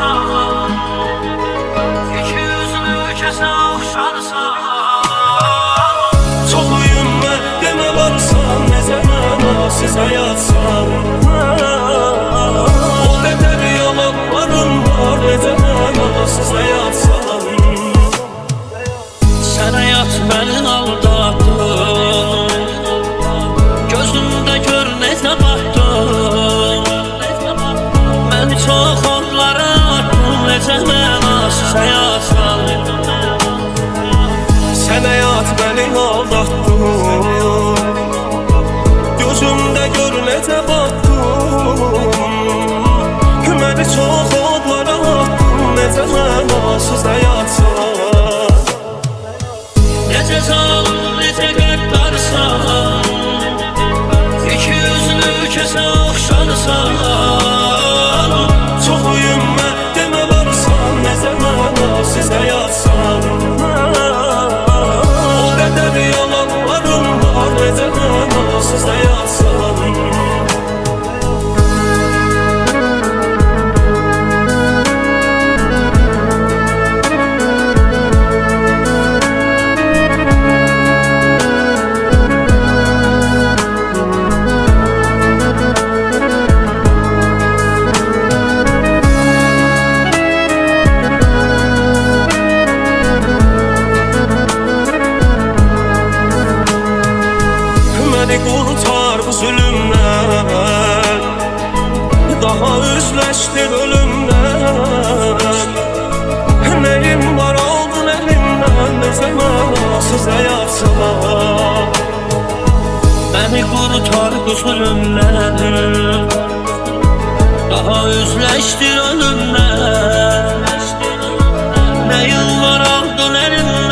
varsan, iki yüzlü kəsə oxşarsan. Çox öyünmə, demə varsan, necə mənasız həyatsan. O qədər yalanlarım var, necə mənasız həyatsan. Sən həyat məni aldatdın, gözümdə gör necə batdın. Məni çox odlara attın, necə mənasız həyatsan. Sən həyat məni aldatdın, gözümdə gör necə batdın. Məni çox odlara attın, necə mənasız həyatsan. Necə zalım, necə qəddarsan, iki yüzlü kəsə oxşarsan. Çox öyünmə, demə varsan, necə mənasız həyatsan. O qədər yalanlarım var, necə mənasız həyatsan. Məni qurtar bu zülümdən, daha üzləşdir ölümdən. Nəyim var aldın əlimdən, necə mənasız həyatsan. Məni qurtar bu zulümdən, daha üzləşdir ölümdən. Nəyim var aldın əlimdən,